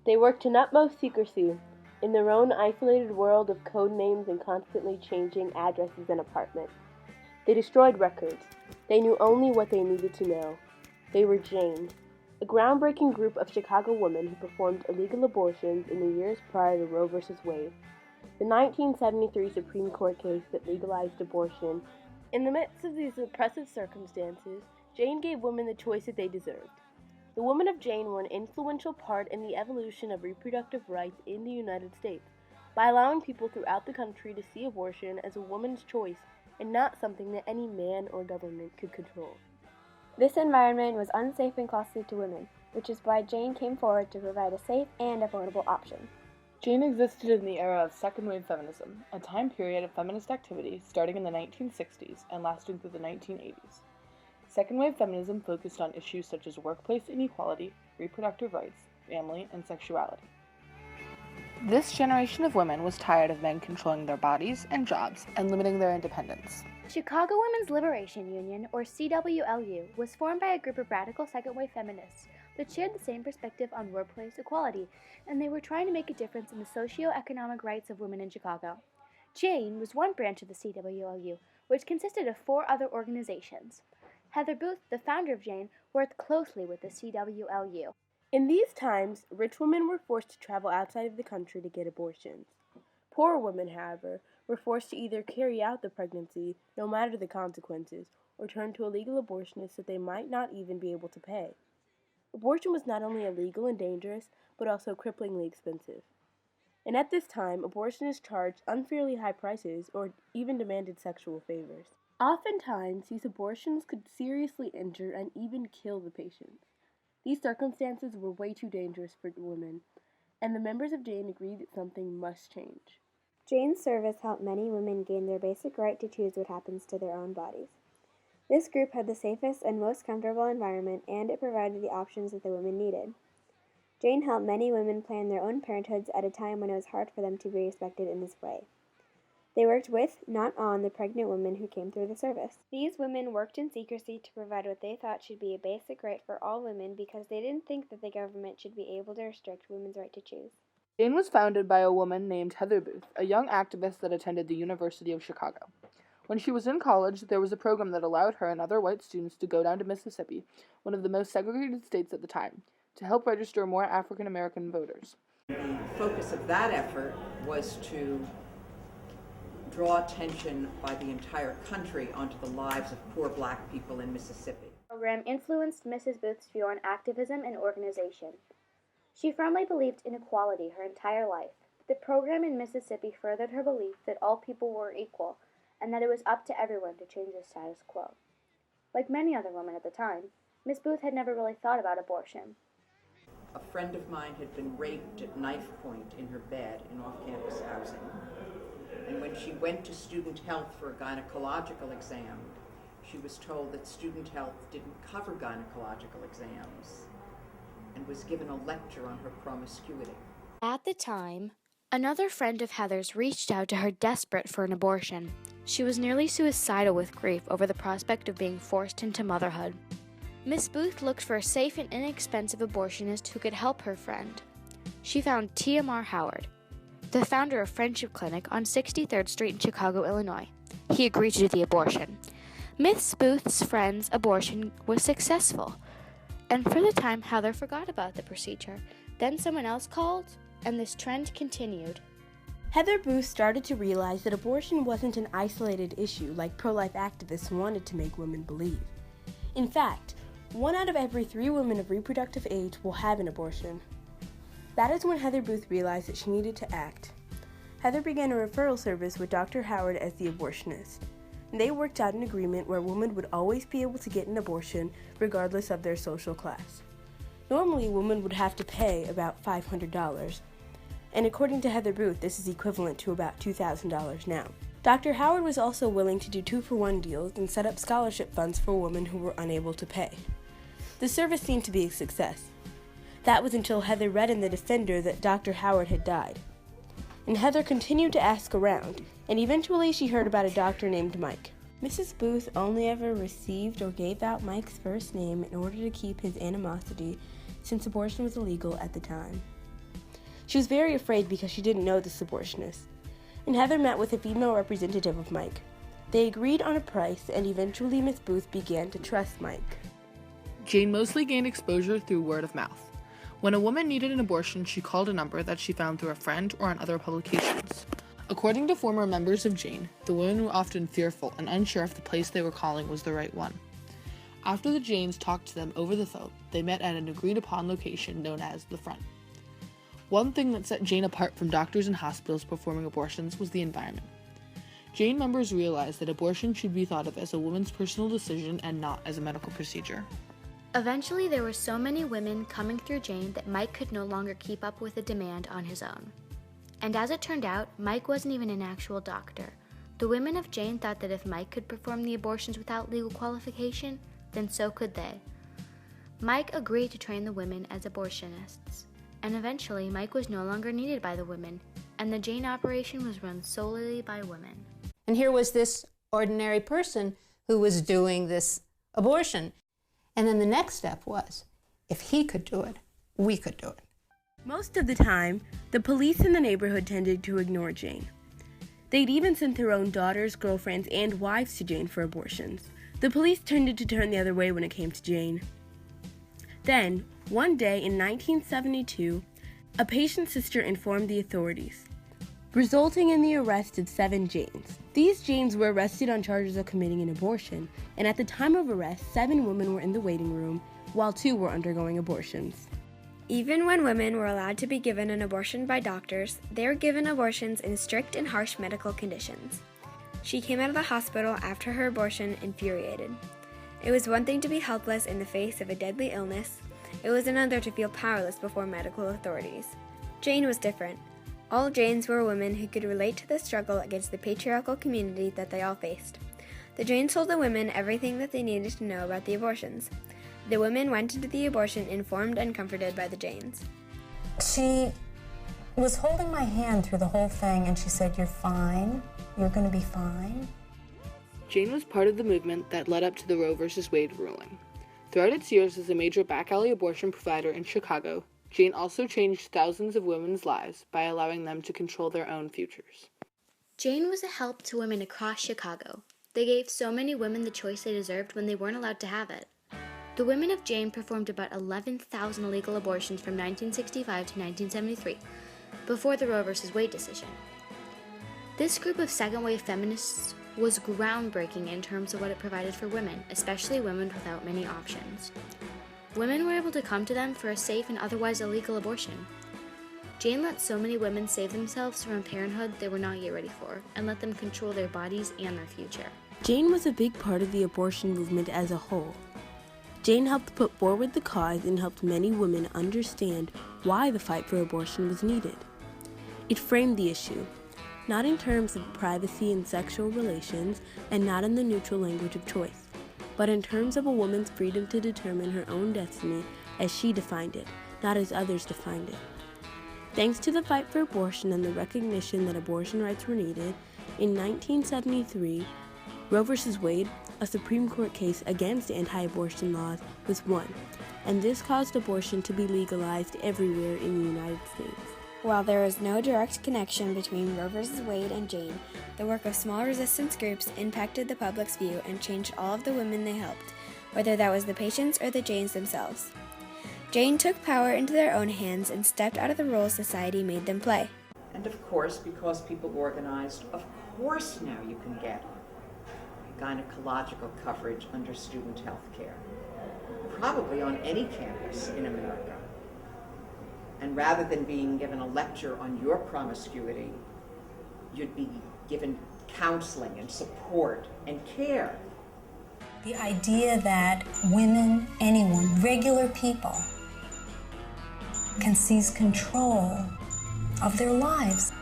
They worked in utmost secrecy, in their own isolated world of code names and constantly changing addresses and apartments. They destroyed records. They knew only what they needed to know. They were Jane, a groundbreaking group of Chicago women who performed illegal abortions in the years prior to Roe v. Wade, the 1973 Supreme Court case that legalized abortion. In the midst of these oppressive circumstances, Jane gave women the choice that they deserved. The Women of Jane were an influential part in the evolution of reproductive rights in the United States by allowing people throughout the country to see abortion as a woman's choice and not something that any man or government could control. This environment was unsafe and costly to women, which is why Jane came forward to provide a safe and affordable option. Jane existed in the era of second-wave feminism, a time period of feminist activity starting in the 1960s and lasting through the 1980s. Second-wave feminism focused on issues such as workplace inequality, reproductive rights, family, and sexuality. This generation of women was tired of men controlling their bodies and jobs and limiting their independence. Chicago Women's Liberation Union, or CWLU, was formed by a group of radical second-wave feminists that shared the same perspective on workplace equality, and they were trying to make a difference in the socio-economic rights of women in Chicago. Jane was one branch of the CWLU, which consisted of 4 other organizations. Heather Booth, the founder of Jane, worked closely with the CWLU. In these times, rich women were forced to travel outside of the country to get abortions. Poor women, however, were forced to either carry out the pregnancy, no matter the consequences, or turn to a legal abortionist that they might not even be able to pay. Abortion was not only illegal and dangerous, but also cripplingly expensive. And at this time, abortionists charged unfairly high prices or even demanded sexual favors. Oftentimes, these abortions could seriously injure and even kill the patients. These circumstances were way too dangerous for women, and the members of Jane agreed that something must change. Jane's service helped many women gain their basic right to choose what happens to their own bodies. This group had the safest and most comfortable environment, and it provided the options that the women needed. Jane helped many women plan their own parenthoods at a time when it was hard for them to be respected in this way. They worked with, not on, the pregnant women who came through the service. These women worked in secrecy to provide what they thought should be a basic right for all women because they didn't think that the government should be able to restrict women's right to choose. Jane was founded by a woman named Heather Booth, a young activist that attended the University of Chicago. When she was in college, there was a program that allowed her and other white students to go down to Mississippi, one of the most segregated states at the time, to help register more African American voters. The focus of that effort was to draw attention by the entire country onto the lives of poor black people in Mississippi. The program influenced Mrs. Booth's view on activism and organization. She firmly believed in equality her entire life. The program in Mississippi furthered her belief that all people were equal and that it was up to everyone to change the status quo. Like many other women at the time, Miss Booth had never really thought about abortion. A friend of mine had been raped at knife point in her bed in off-campus housing. And when she went to student health for a gynecological exam, she was told that student health didn't cover gynecological exams and was given a lecture on her promiscuity. At the time, another friend of Heather's reached out to her desperate for an abortion. She was nearly suicidal with grief over the prospect of being forced into motherhood. Miss Booth looked for a safe and inexpensive abortionist who could help her friend. She found T.M.R. Howard, the founder of Friendship Clinic on 63rd Street in Chicago, Illinois. He agreed to do the abortion. Miss Booth's friend's abortion was successful, and for the time Heather forgot about the procedure. Then someone else called, and this trend continued. Heather Booth started to realize that abortion wasn't an isolated issue like pro-life activists wanted to make women believe. In fact, 1 out of every 3 women of reproductive age will have an abortion. That is when Heather Booth realized that she needed to act. Heather began a referral service with Dr. Howard as the abortionist. They worked out an agreement where women would always be able to get an abortion regardless of their social class. Normally, women would have to pay about $500, and according to Heather Booth, this is equivalent to about $2,000 now. Dr. Howard was also willing to do 2-for-1 deals and set up scholarship funds for women who were unable to pay. The service seemed to be a success. That was until Heather read in the Defender that Dr. Howard had died. And Heather continued to ask around, and eventually she heard about a doctor named Mike. Mrs. Booth only ever received or gave out Mike's first name in order to keep his animosity, since abortion was illegal at the time. She was very afraid because she didn't know this abortionist. And Heather met with a female representative of Mike. They agreed on a price, and eventually Miss Booth began to trust Mike. Jane mostly gained exposure through word of mouth. When a woman needed an abortion, she called a number that she found through a friend or on other publications. According to former members of Jane, the women were often fearful and unsure if the place they were calling was the right one. After the Janes talked to them over the phone, they met at an agreed-upon location known as the Front. One thing that set Jane apart from doctors and hospitals performing abortions was the environment. Jane members realized that abortion should be thought of as a woman's personal decision and not as a medical procedure. Eventually, there were so many women coming through Jane that Mike could no longer keep up with the demand on his own. And as it turned out, Mike wasn't even an actual doctor. The women of Jane thought that if Mike could perform the abortions without legal qualification, then so could they. Mike agreed to train the women as abortionists, and eventually Mike was no longer needed by the women, and the Jane operation was run solely by women. And here was this ordinary person who was doing this abortion. And then the next step was, if he could do it, we could do it. Most of the time, the police in the neighborhood tended to ignore Jane. They'd even sent their own daughters, girlfriends, and wives to Jane for abortions. The police tended to turn the other way when it came to Jane. Then, one day in 1972, a patient's sister informed the authorities, resulting in the arrest of 7 Janes. These Janes were arrested on charges of committing an abortion, and at the time of arrest, 7 women were in the waiting room, while 2 were undergoing abortions. Even when women were allowed to be given an abortion by doctors, they were given abortions in strict and harsh medical conditions. She came out of the hospital after her abortion infuriated. It was one thing to be helpless in the face of a deadly illness. It was another to feel powerless before medical authorities. Jane was different. All Janes were women who could relate to the struggle against the patriarchal community that they all faced. The Janes told the women everything that they needed to know about the abortions. The women went into the abortion informed and comforted by the Janes. She was holding my hand through the whole thing, and she said, "You're fine. You're going to be fine." Jane was part of the movement that led up to the Roe v. Wade ruling. Throughout its years as a major back-alley abortion provider in Chicago, Jane also changed thousands of women's lives by allowing them to control their own futures. Jane was a help to women across Chicago. They gave so many women the choice they deserved when they weren't allowed to have it. The women of Jane performed about 11,000 illegal abortions from 1965 to 1973, before the Roe v. Wade decision. This group of second-wave feminists was groundbreaking in terms of what it provided for women, especially women without many options. Women were able to come to them for a safe and otherwise illegal abortion. Jane let so many women save themselves from parenthood they were not yet ready for, and let them control their bodies and their future. Jane was a big part of the abortion movement as a whole. Jane helped put forward the cause and helped many women understand why the fight for abortion was needed. It framed the issue, not in terms of privacy and sexual relations, and not in the neutral language of choice, but in terms of a woman's freedom to determine her own destiny as she defined it, not as others defined it. Thanks to the fight for abortion and the recognition that abortion rights were needed, in 1973, Roe v. Wade, a Supreme Court case against anti-abortion laws, was won, and this caused abortion to be legalized everywhere in the United States. While there was no direct connection between Roe v. Wade and Jane, the work of small resistance groups impacted the public's view and changed all of the women they helped, whether that was the patients or the Janes themselves. Jane took power into their own hands and stepped out of the roles society made them play. And of course, because people organized, of course now you can get gynecological coverage under student health care, probably on any campus in America. And rather than being given a lecture on your promiscuity, you'd be given counseling and support and care. The idea that women, anyone, regular people, can seize control of their lives